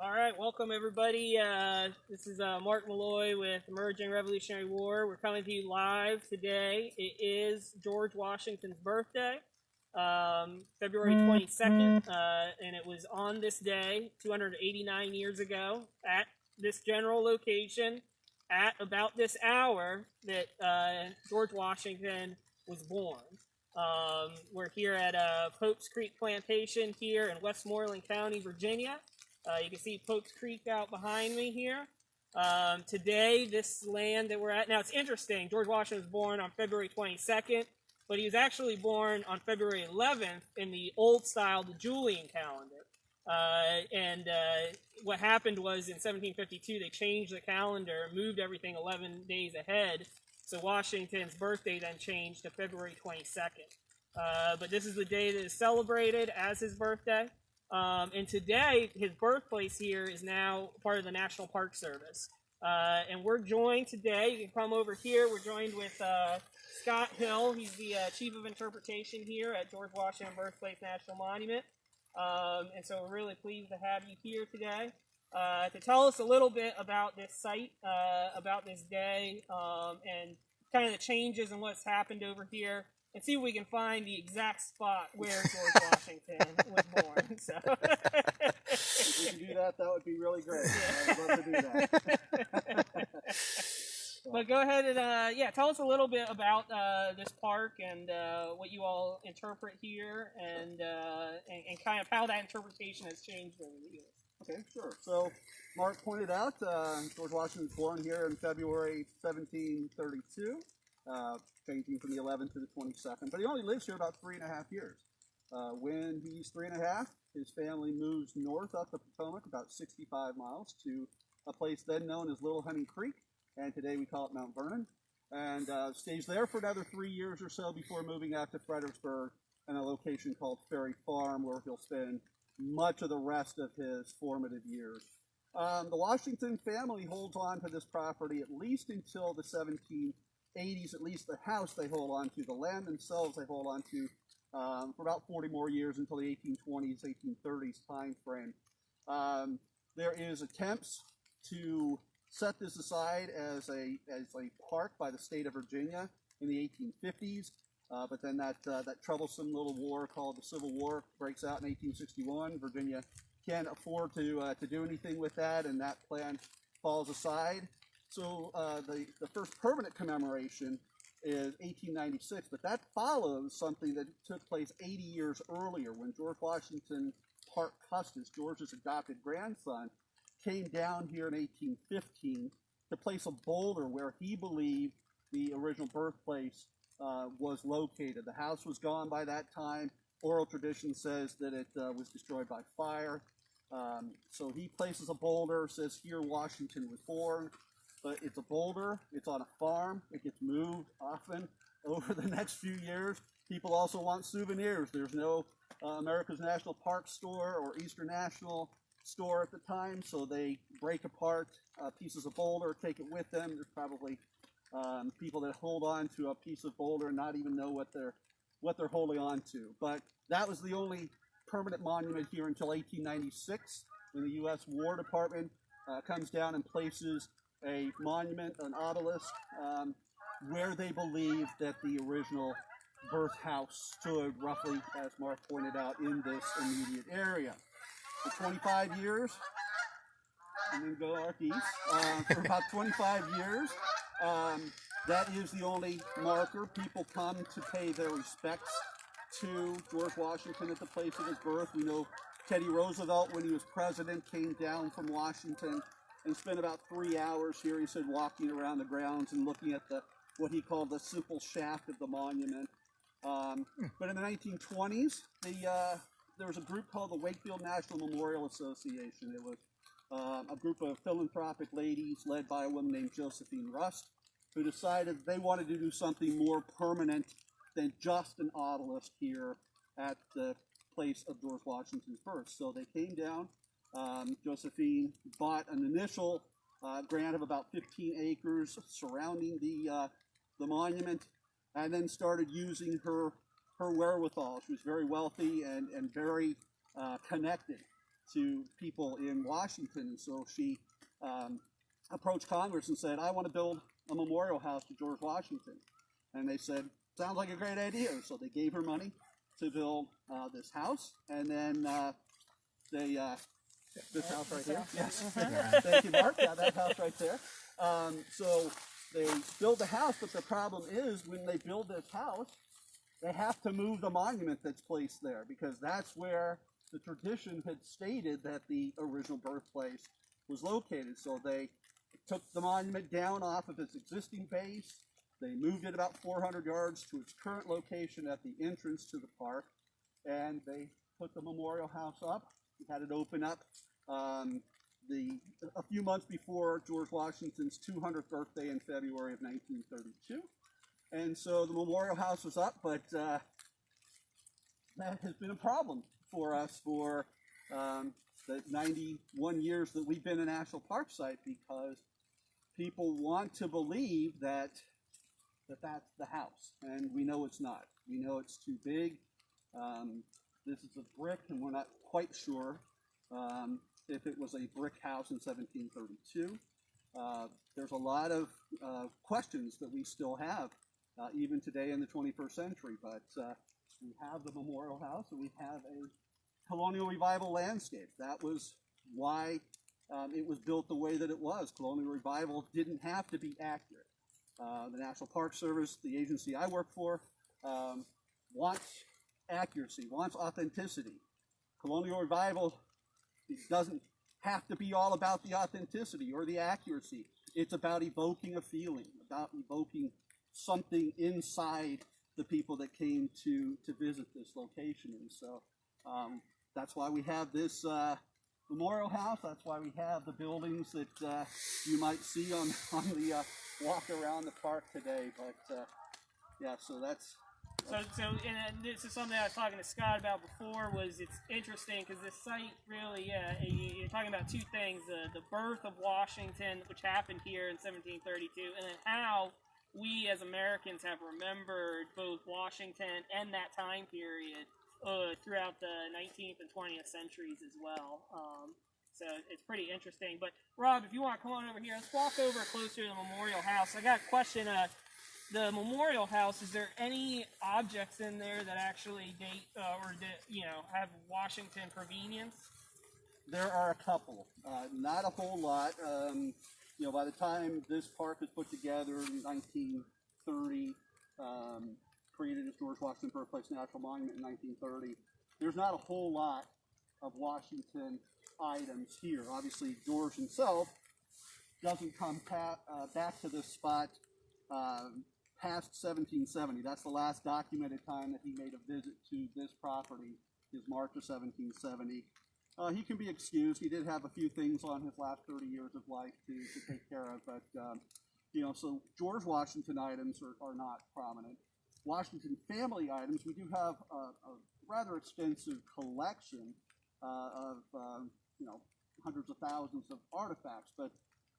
All right, welcome everybody. This is Mark Maloy with Emerging Revolutionary War. We're coming to you live today. It is George Washington's birthday, February 22nd, and it was on this day, 289 years ago, at this general location, at about this hour, that George Washington was born. We're here at Pope's Creek Plantation here in Westmoreland County, Virginia. You can see Pope's Creek out behind me here. Today, this land that we're at, now it's interesting, George Washington was born on February 22nd, but he was actually born on February 11th in the old style, the Julian calendar. What happened was in 1752, they changed the calendar, moved everything 11 days ahead, so Washington's birthday then changed to February 22nd. But this is the day that is celebrated as his birthday. And today, his birthplace here is now part of the National Park Service. And we're joined today, you can come over here, we're joined with Scott Hill. He's the Chief of Interpretation here at George Washington Birthplace National Monument. And so we're really pleased to have you here today to tell us a little bit about this site, about this day, and kind of the changes and what's happened over here, and see if we can find the exact spot where George Washington was born. So. If we can do that, that would be really great. I'd love to do that. But go ahead and tell us a little bit about this park and what you all interpret here, and kind of how that interpretation has changed over the years. Okay, sure. So Mark pointed out George Washington was born here in February 1732, changing from the 11th to the 22nd. But he only lives here about 3.5 years. When he's 3.5, his family moves north up the Potomac about 65 miles to a place then known as Little Hunting Creek, and today we call it Mount Vernon, and stays there for another 3 years or so before moving out to Fredericksburg and a location called Ferry Farm, where he'll spend much of the rest of his formative years. The Washington family holds on to this property at least until the 1780s, at least the house they hold on to. The land themselves they hold on to for about 40 more years until the 1820s, 1830s time frame. There is attempts to set this aside as a park by the state of Virginia in the 1850s, but then that troublesome little war called the Civil War breaks out in 1861. Virginia can't afford to do anything with that, and that plan falls aside. So the first permanent commemoration is 1896, but that follows something that took place 80 years earlier when George Washington Parke Custis, George's adopted grandson, came down here in 1815 to place a boulder where he believed the original birthplace was located. The house was gone by that time. Oral tradition says that it was destroyed by fire. So he places a boulder, says here Washington was born. But it's a boulder, it's on a farm, it gets moved often over the next few years. People also want souvenirs. There's no America's National Park store or Eastern National store at the time, so they break apart pieces of boulder, take it with them. There's probably people that hold on to a piece of boulder and not even know what they're holding on to. But that was the only permanent monument here until 1896, when the U.S. War Department comes down and places a monument, an obelisk, where they believe that the original birth house stood, roughly, as Mark pointed out, in this immediate area. For 25 years, and then go Archies, for about 25 years, that is the only marker. People come to pay their respects to George Washington at the place of his birth. We know Teddy Roosevelt, when he was president, came down from Washington and spent about 3 hours here, he said, walking around the grounds and looking at what he called the simple shaft of the monument. But in the 1920s, there was a group called the Wakefield National Memorial Association. It was a group of philanthropic ladies led by a woman named Josephine Rust, who decided they wanted to do something more permanent than just an obelisk here at the place of George Washington's birth. So they came down. Josephine bought an initial grant of about 15 acres surrounding the monument, and then started using her wherewithal. She was very wealthy and very connected. to people in Washington. And so she approached Congress and said, I want to build a memorial house to George Washington. And they said, sounds like a great idea. So they gave her money to build this house. And then this house right here. Yes. Thank you, Mark. Yeah, that house right there. So they build the house, but the problem is when they build this house, they have to move the monument that's placed there, because that's where the tradition had stated that the original birthplace was located. So they took the monument down off of its existing base. They moved it about 400 yards to its current location at the entrance to the park, and they put the memorial house up. We had it open up a few months before George Washington's 200th birthday in February of 1932. And so the memorial house was up, but that has been a problem for us for the 91 years that we've been a national park site, because people want to believe that that's the house, and we know it's not. We know it's too big. This is a brick, and we're not quite sure if it was a brick house in 1732. There's a lot of questions that we still have even today in the 21st century, but we have the memorial house, and we have a colonial revival landscape. That was why it was built the way that it was. Colonial revival didn't have to be accurate. The National Park Service, the agency I work for, wants accuracy, wants authenticity. Colonial revival, it doesn't have to be all about the authenticity or the accuracy. It's about evoking a feeling, about evoking something inside the people that came to visit this location. And so that's why we have this memorial house. That's why we have the buildings that you might see on the walk around the park today. But yeah, so that's... And this is something I was talking to Scott about before. Was it's interesting because this site really, you're talking about two things: the birth of Washington, which happened here in 1732, and then how we as Americans have remembered both Washington and that time period throughout the 19th and 20th centuries as well. So it's pretty interesting. But Rob, if you want to come on over here, let's walk over closer to the memorial house. I got a question. The memorial house, is there any objects in there that actually date or have Washington provenience? There are a couple, not a whole lot. By the time this park was put together in 1930, created as George Washington Birthplace National Monument in 1930, there's not a whole lot of Washington items here. Obviously, George himself doesn't come back to this spot past 1770. That's the last documented time that he made a visit to this property, is March of 1770. He can be excused. He did have a few things on his last 30 years of life to take care of, but so George Washington items are not prominent. Washington family items, we do have a rather extensive collection of hundreds of thousands of artifacts, but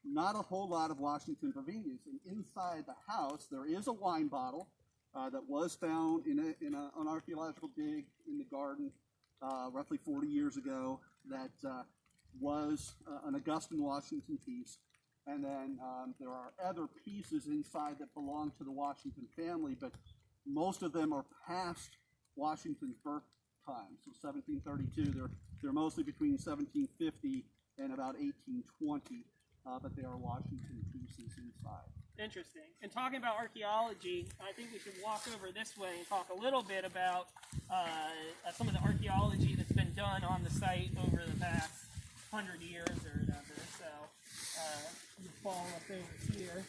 not a whole lot of Washington provenience. And inside the house, there is a wine bottle that was found in an archaeological dig in the garden roughly 40 years ago. That was an Augustine Washington piece. And then there are other pieces inside that belong to the Washington family, but most of them are past Washington's birth time. So 1732, they're mostly between 1750 and about 1820. But they are Washington pieces inside. Interesting. And talking about archaeology, I think we should walk over this way and talk a little bit about some of the archaeology that's been done on the site over the past 100 years or whatever. So you follow us over here.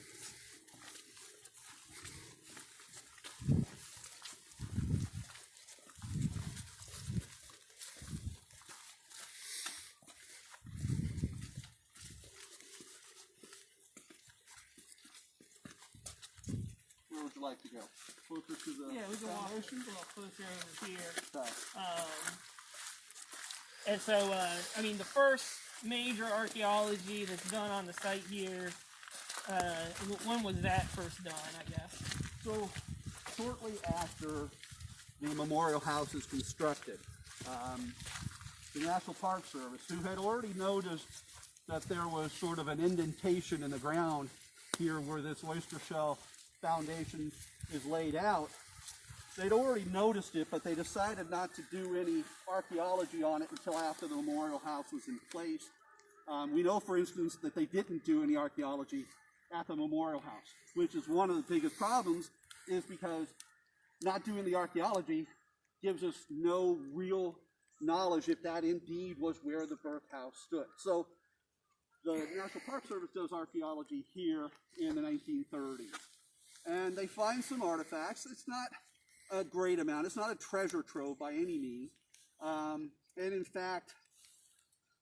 Where would you like to go? Closer to the... Yeah, we can walk a little closer over here. And so, the first major archaeology that's done on the site here, when was that first done, I guess? So, shortly after the memorial house is constructed, the National Park Service, who had already noticed that there was sort of an indentation in the ground here where this oyster shell foundation is laid out. They'd already noticed it, but they decided not to do any archaeology on it until after the memorial house was in place. We know, for instance, that they didn't do any archaeology at the memorial house, which is one of the biggest problems, is because not doing the archaeology gives us no real knowledge if that indeed was where the birthhouse stood. So the National Park Service does archaeology here in the 1930s. And they find some artifacts. It's not a great amount. It's not a treasure trove by any means. And in fact,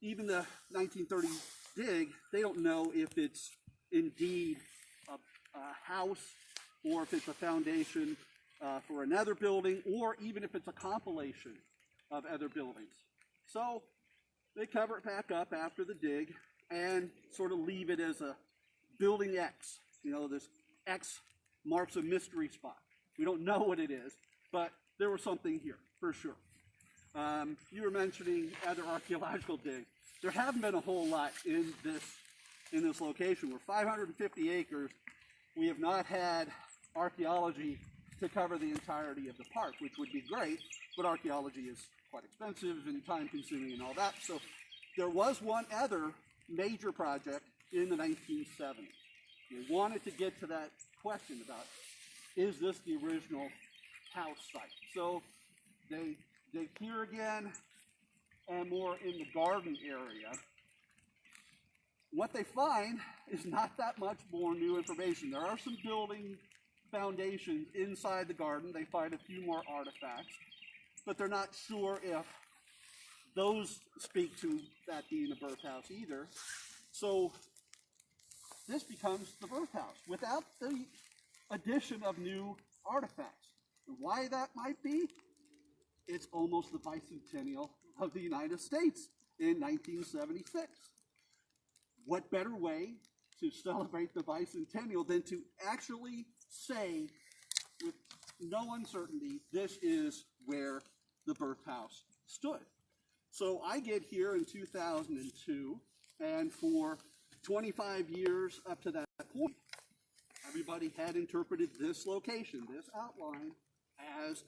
even the 1930 dig, they don't know if it's indeed a house or if it's a foundation for another building, or even if it's a compilation of other buildings. So they cover it back up after the dig and sort of leave it as a building X. You know, this X marks a mystery spot. We don't know what it is, but there was something here for sure. You were mentioning other archaeological digs. There haven't been a whole lot in this location. We're 550 acres. We have not had archaeology to cover the entirety of the park, which would be great, but archaeology is quite expensive and time-consuming and all that. So there was one other major project in the 1970s. They wanted to get to that question about, is this the original house site? So they dig here again and more in the garden area. What they find is not that much more new information. There are some building foundations inside the garden. They find a few more artifacts, but they're not sure if those speak to that being a birthhouse either. So this becomes the birthhouse without the addition of new artifacts. And why that might be? It's almost the bicentennial of the United States in 1976. What better way to celebrate the bicentennial than to actually say with no uncertainty, this is where the birthhouse stood. So I get here in 2002, and for 25 years up to that point, everybody had interpreted this location, this outline, as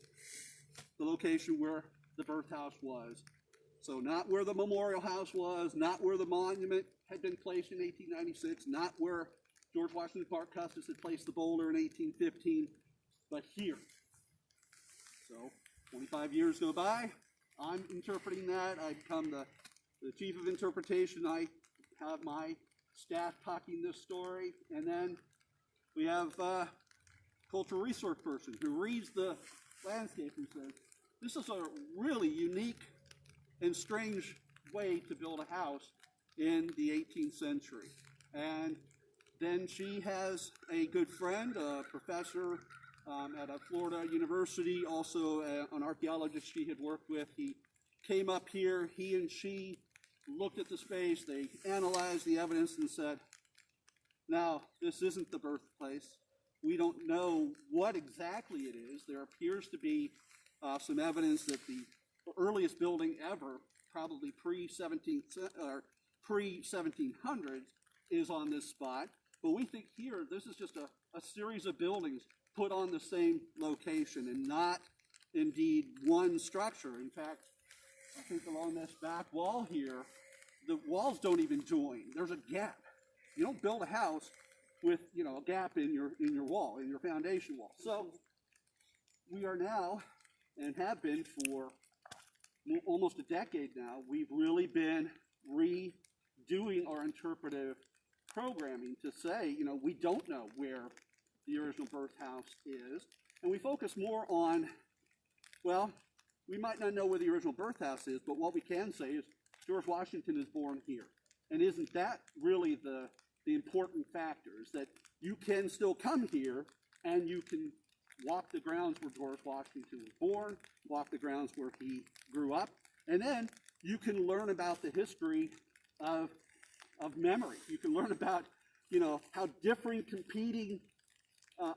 the location where the birthhouse was. So not where the memorial house was, not where the monument had been placed in 1896, not where George Washington Parke Custis had placed the boulder in 1815, but here. So 25 years go by, I'm interpreting that, I become the chief of interpretation, I have my staff talking this story, and then we have a cultural resource person who reads the landscape and says, this is a really unique and strange way to build a house in the 18th century. And then she has a good friend, a professor at a Florida university, also an archaeologist she had worked with. He came up here, he and she looked at the space, they analyzed the evidence and said, now, this isn't the birthplace. We don't know what exactly it is. There appears to be some evidence that the earliest building ever, probably pre-1700s, is on this spot. But we think here, this is just a series of buildings put on the same location and not indeed one structure. In fact, I think along this back wall here, the walls don't even join. There's a gap. You don't build a house with, you know, a gap in your wall, in your foundation wall. So we are now, and have been for almost a decade now, we've really been redoing our interpretive programming to say, you know, we don't know where the original birthhouse is, and we focus more on, well, we might not know where the original birthhouse is, but what we can say is George Washington is born here. And isn't that really the important factors, that you can still come here and you can walk the grounds where George Washington was born, walk the grounds where he grew up, and then you can learn about the history of memory. You can learn about, you know, how different competing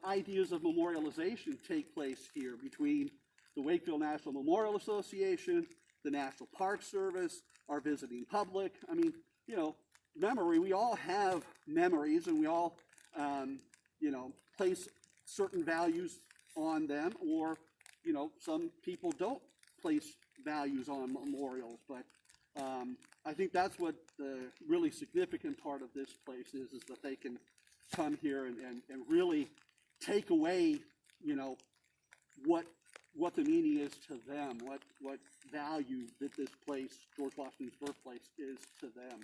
ideas of memorialization take place here between the Wakefield National Memorial Association the National Park Service, our visiting public. I mean, you know, memory, we all have memories, and we all, you know, place certain values on them, or, you know, some people don't place values on memorials, but I think that's what the really significant part of this place is that they can come here and really take away, you know, what the meaning is to them, what value that this place, George Washington's birthplace, is to them.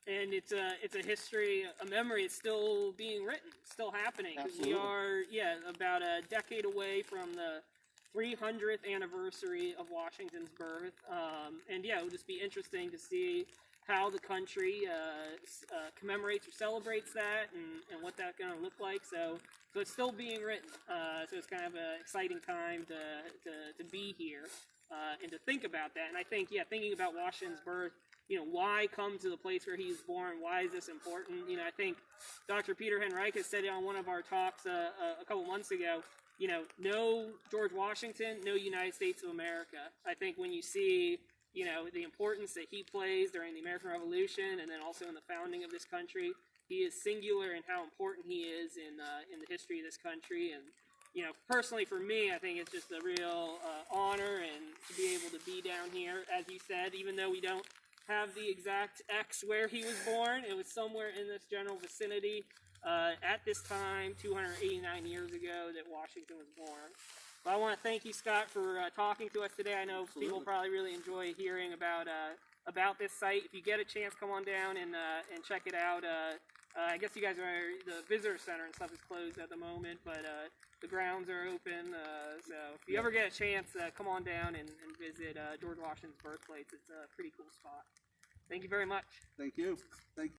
And it's a history, a memory. It's still being written, still happening. Absolutely. We are, about a decade away from the 300th anniversary of Washington's birth. And yeah, it would just be interesting to see how the country commemorates or celebrates that, and what that's going to look like. So it's still being written. So it's kind of an exciting time to be here and to think about that. And I think, thinking about Washington's birth, you know, why come to the place where he was born? Why is this important? You know, I think Dr. Peter Henriques said it on one of our talks a couple months ago. You know, no George Washington, no United States of America. I think when you see, you know, the importance that he plays during the American Revolution, and then also in the founding of this country, he is singular in how important he is in the history of this country. And, you know, personally for me, I think it's just a real honor and to be able to be down here, as you said, even though we don't have the exact X where he was born. It was somewhere in this general vicinity at this time, 289 years ago, that Washington was born. But I want to thank you, Scott, for talking to us today. I know people probably really enjoy hearing about this site. If you get a chance, come on down and check it out. I guess you guys are, the visitor center and stuff is closed at the moment, but the grounds are open. So if you ever get a chance, come on down and visit George Washington's birthplace. It's a pretty cool spot. Thank you very much. Thank you. Thank you.